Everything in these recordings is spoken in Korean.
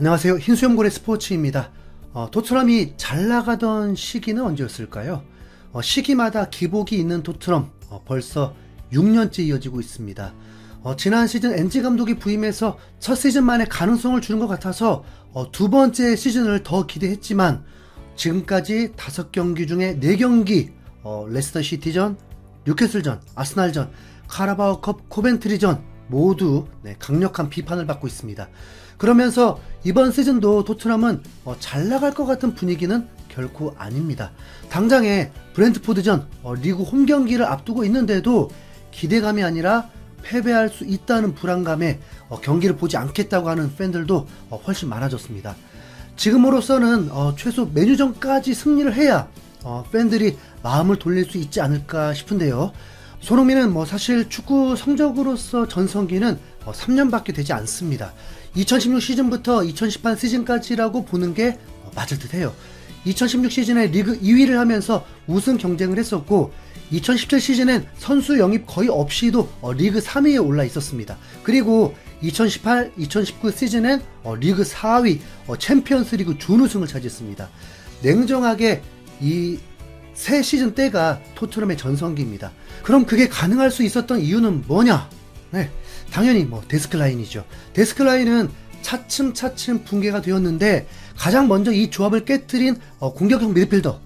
안녕하세요. 흰수염고래 스포츠입니다. 토트넘이 잘 나가던 시기는 언제였을까요? 시기마다 기복이 있는 토트넘, 벌써 6년째 이어지고 있습니다. 지난 시즌 엔지 감독이 부임해서 첫 시즌만에 가능성을 주는 것 같아서 두 번째 시즌을 더 기대했지만 지금까지 5경기 중에 4경기 레스터 시티전, 뉴캐슬전, 아스날전, 카라바오컵, 코벤트리전 모두 강력한 비판을 받고 있습니다. 그러면서 이번 시즌도 토트넘은 잘 나갈 것 같은 분위기는 결코 아닙니다. 당장에 브렌트포드전 리그 홈 경기를 앞두고 있는데도 기대감이 아니라 패배할 수 있다는 불안감에 경기를 보지 않겠다고 하는 팬들도 훨씬 많아졌습니다. 지금으로서는 최소 메뉴전까지 승리를 해야 팬들이 마음을 돌릴 수 있지 않을까 싶은데요. 손흥민은 사실 축구 성적으로서 전성기는 3년밖에 되지 않습니다. 2016 시즌부터 2018 시즌까지라고 보는 게 맞을 듯 해요. 2016 시즌에 리그 2위를 하면서 우승 경쟁을 했었고 2017 시즌엔 선수 영입 거의 없이도 리그 3위에 올라 있었습니다. 그리고 2018, 2019 시즌엔 리그 4위, 챔피언스 리그 준우승을 차지했습니다. 냉정하게 이 세 시즌 때가 토트넘의 전성기입니다. 그럼 그게 가능할 수 있었던 이유는 뭐냐? 당연히 데스크라인이죠. 데스크라인은 차츰차츰 붕괴가 되었는데 가장 먼저 이 조합을 깨트린 공격형 미드필더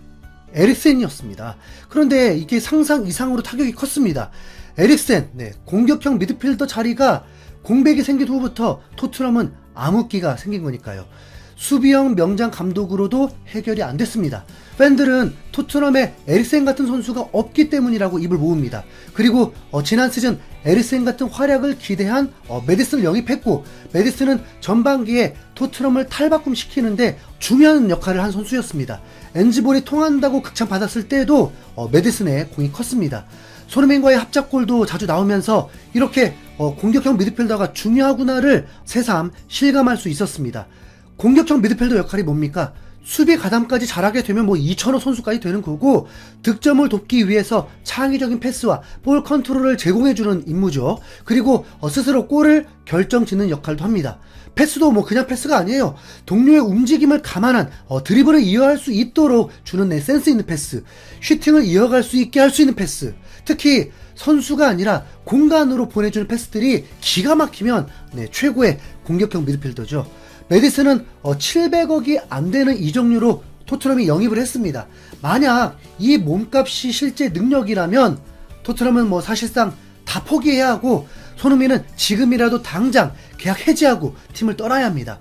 에릭센이었습니다. 그런데 이게 상상 이상으로 타격이 컸습니다. 에릭센, 공격형 미드필더 자리가 공백이 생긴 후부터 토트넘은 암흑기가 생긴 거니까요. 수비형 명장 감독으로도 해결이 안 됐습니다. 팬들은 토트넘에 에릭센 같은 선수가 없기 때문이라고 입을 모읍니다. 그리고 지난 시즌 에릭센 같은 활약을 기대한 메디슨을 영입했고 메디슨은 전반기에 토트넘을 탈바꿈시키는데 중요한 역할을 한 선수였습니다. 엔지볼이 통한다고 극찬받았을 때에도 메디슨의 공이 컸습니다. 손흥민과의 합작골도 자주 나오면서 이렇게 공격형 미드필더가 중요하구나를 새삼 실감할 수 있었습니다. 공격형 미드필더 역할이 뭡니까? 수비 가담까지 잘하게 되면 이천호 선수까지 되는 거고 득점을 돕기 위해서 창의적인 패스와 볼 컨트롤을 제공해주는 임무죠. 그리고 스스로 골을 결정짓는 역할도 합니다. 패스도 그냥 패스가 아니에요. 동료의 움직임을 감안한 드리블을 이어갈 수 있도록 주는 센스 있는 패스, 슈팅을 이어갈 수 있게 할 수 있는 패스, 특히 선수가 아니라 공간으로 보내주는 패스들이 기가 막히면 최고의 공격형 미드필더죠. 메디슨은 700억이 안 되는 이적료로 토트넘이 영입을 했습니다. 만약 이 몸값이 실제 능력이라면 토트넘은 사실상 다 포기해야 하고 손흥민은 지금이라도 당장 계약 해지하고 팀을 떠나야 합니다.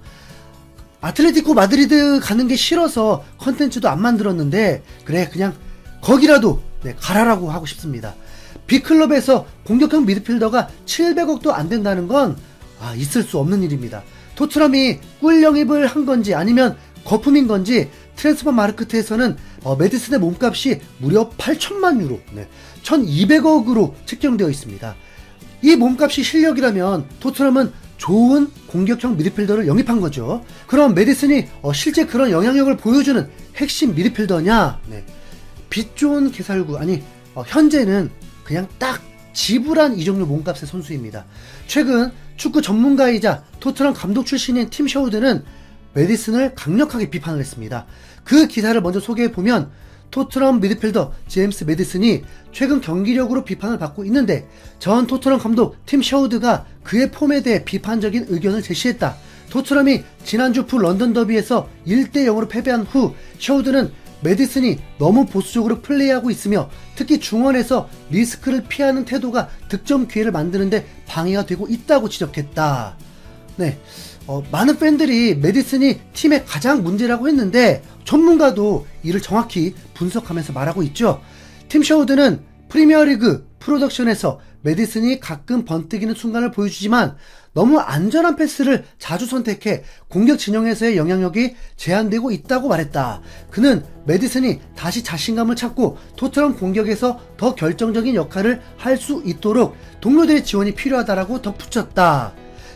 아틀레티코 마드리드 가는 게 싫어서 컨텐츠도 안 만들었는데 그래 그냥 거기라도 가라라고 하고 싶습니다. B클럽에서 공격형 미드필더가 700억도 안 된다는 건 있을 수 없는 일입니다. 토트넘이 꿀 영입을 한 건지 아니면 거품인 건지 트랜스퍼 마르크트에서는 메디슨의 몸값이 무려 8천만 유로, 1200억으로 책정되어 있습니다. 이 몸값이 실력이라면 토트넘은 좋은 공격형 미드필더를 영입한 거죠. 그럼 메디슨이 실제 그런 영향력을 보여주는 핵심 미드필더냐? 빛 좋은 개살구, 현재는 그냥 딱 지불한 이적료 몸값의 선수입니다. 최근 축구 전문가이자 토트넘 감독 출신인 팀 셔우드는 메디슨을 강력하게 비판을 했습니다. 그 기사를 먼저 소개해보면 토트넘 미드필더 제임스 메디슨이 최근 경기력으로 비판을 받고 있는데 전 토트넘 감독 팀 셔우드가 그의 폼에 대해 비판적인 의견을 제시했다. 토트넘이 지난주 부 런던 더비에서 1대0으로 패배한 후 셔우드는 메디슨이 너무 보수적으로 플레이하고 있으며 특히 중원에서 리스크를 피하는 태도가 득점 기회를 만드는데 방해가 되고 있다고 지적했다. 많은 팬들이 메디슨이 팀의 가장 문제라고 했는데 전문가도 이를 정확히 분석하면서 말하고 있죠. 팀 셔우드는 프리미어리그 프로덕션에서 메디슨이 가끔 번뜩이는 순간을 보여주지만 너무 안전한 패스를 자주 선택해 공격 진영에서의 영향력이 제한되고 있다고 말했다. 그는 메디슨이 다시 자신감을 찾고 토트넘 공격에서 더 결정적인 역할을 할 수 있도록 동료들의 지원이 필요하다라고 덧붙였다.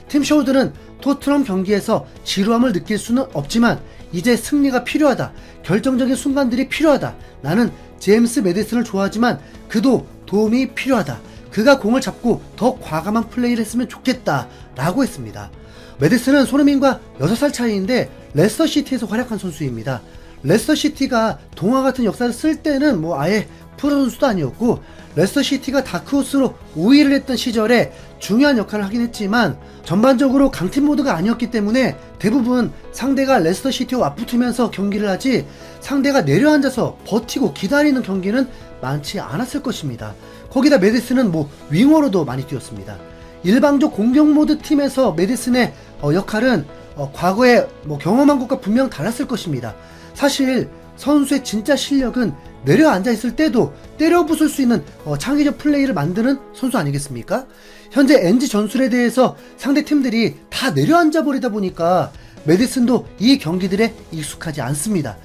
팀 셔우드는 토트넘 경기에서 지루함을 느낄 수는 없지만 이제 승리가 필요하다. 결정적인 순간들이 필요하다. 나는 제임스 메디슨을 좋아하지만 그도 도움이 필요하다. 그가 공을 잡고 더 과감한 플레이를 했으면 좋겠다 라고 했습니다. 메디슨은 손흥민과 6살 차이인데 레스터시티에서 활약한 선수입니다. 레스터시티가 동화 같은 역사를 쓸 때는 뭐 아예 프로 선수도 아니었고, 레스터시티가 다크호스로 5위를 했던 시절에 중요한 역할을 하긴 했지만 전반적으로 강팀 모드가 아니었기 때문에 대부분 상대가 레스터시티와 맞붙으면서 경기를 하지 상대가 내려앉아서 버티고 기다리는 경기는 많지 않았을 것입니다. 거기다 메디슨은 뭐 윙어로도 많이 뛰었습니다. 일방적 공격 모드 팀에서 메디슨의 역할은 과거에 뭐 경험한 것과 분명 달랐을 것입니다. 사실 선수의 진짜 실력은 내려앉아 있을 때도 때려 부술 수 있는 창의적 플레이를 만드는 선수 아니겠습니까? 현재 NG 전술에 대해서 상대 팀들이 다 내려앉아 버리다 보니까 메디슨도 이 경기들에 익숙하지 않습니다.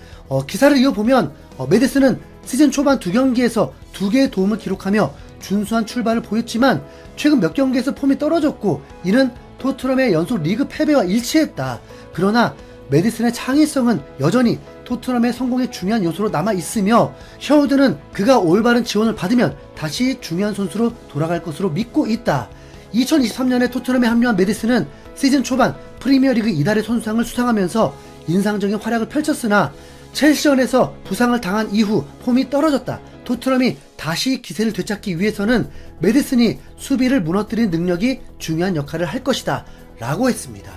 기사를 이어보면 메디슨은 시즌 초반 2경기에서 2개의 도움을 기록하며 준수한 출발을 보였지만 최근 몇 경기에서 폼이 떨어졌고, 이는 토트넘의 연속 리그 패배와 일치했다. 그러나 메디슨의 창의성은 여전히 토트넘의 성공의 중요한 요소로 남아있으며 셔우드는 그가 올바른 지원을 받으면 다시 중요한 선수로 돌아갈 것으로 믿고 있다. 2023년에 토트넘에 합류한 메디슨은 시즌 초반 프리미어리그 이달의 선수상을 수상하면서 인상적인 활약을 펼쳤으나 첼시전에서 부상을 당한 이후 폼이 떨어졌다. 토트넘이 다시 기세를 되찾기 위해서는 메디슨이 수비를 무너뜨리는 능력이 중요한 역할을 할 것이다 라고 했습니다.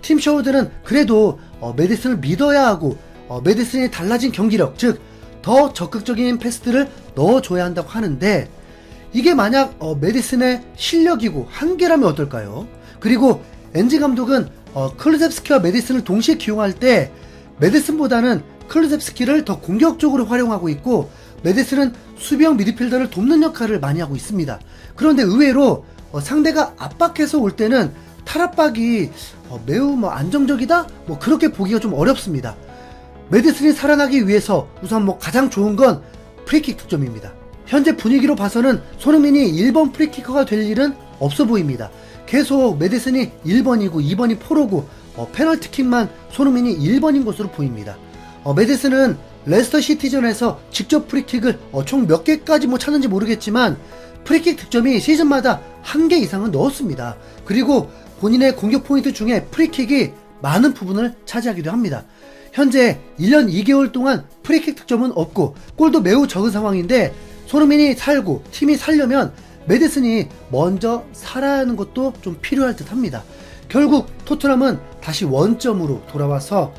팀 셔우드는 그래도 메디슨을 믿어야 하고 메디슨이 달라진 경기력, 즉 더 적극적인 패스들을 넣어줘야 한다고 하는데, 이게 만약 메디슨의 실력이고 한계라면 어떨까요? 그리고 엔지 감독은 클루셉스키와 메디슨을 동시에 기용할 때 메디슨보다는 클루셉스키를 더 공격적으로 활용하고 있고, 메디슨은 수비형 미드필더를 돕는 역할을 많이 하고 있습니다. 그런데 의외로 상대가 압박해서 올 때는 탈압박이 매우 안정적이다? 그렇게 보기가 좀 어렵습니다. 메디슨이 살아나기 위해서 우선 가장 좋은 건 프리킥 득점입니다. 현재 분위기로 봐서는 손흥민이 1번 프리키커가 될 일은 없어 보입니다. 계속 메디슨이 1번이고 2번이 포로고 페널티킥만 손흥민이 1번인 것으로 보입니다. 메디슨은 레스터 시티전에서 직접 프리킥을 총 몇 개까지 찾는지 모르겠지만 프리킥 득점이 시즌마다 1개 이상은 넣었습니다. 그리고 본인의 공격 포인트 중에 프리킥이 많은 부분을 차지하기도 합니다. 현재 1년 2개월 동안 프리킥 득점은 없고 골도 매우 적은 상황인데, 손흥민이 살고 팀이 살려면 메디슨이 먼저 살아야 하는 것도 좀 필요할 듯 합니다. 결국 토트넘은 다시 원점으로 돌아와서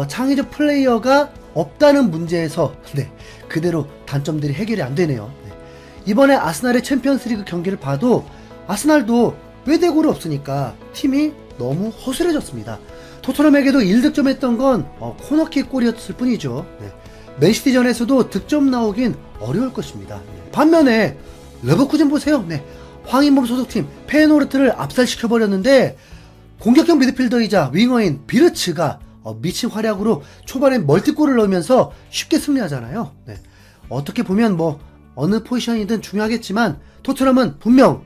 창의적 플레이어가 없다는 문제에서 그대로 단점들이 해결이 안 되네요. 이번에 아스날의 챔피언스리그 경기를 봐도 아스날도 외대골이 없으니까 팀이 너무 허술해졌습니다. 토트넘에게도 1득점했던 건 코너킥 골이었을 뿐이죠. 맨시티전에서도 득점 나오긴 어려울 것입니다. 반면에 레버쿠젠 보세요. 황인범 소속팀 페노르트를 압살시켜버렸는데 공격형 미드필더이자 윙어인 비르츠가 미친 활약으로 초반에 멀티골을 넣으면서 쉽게 승리하잖아요. 어떻게 보면 어느 포지션이든 중요하겠지만 토트넘은 분명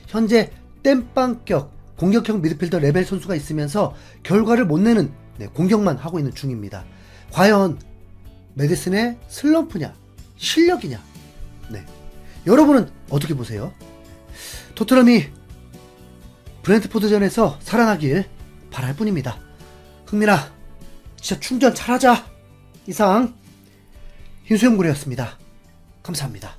현재 땜빵격 공격형 미드필더 레벨 선수가 있으면서 결과를 못 내는 공격만 하고 있는 중입니다. 과연 메디슨의 슬럼프냐 실력이냐, 여러분은 어떻게 보세요? 토트넘이 브렌트포드전에서 살아나길 바랄 뿐입니다. 흥민아, 진짜 충전 잘하자. 이상 흰수염고래였습니다. 감사합니다.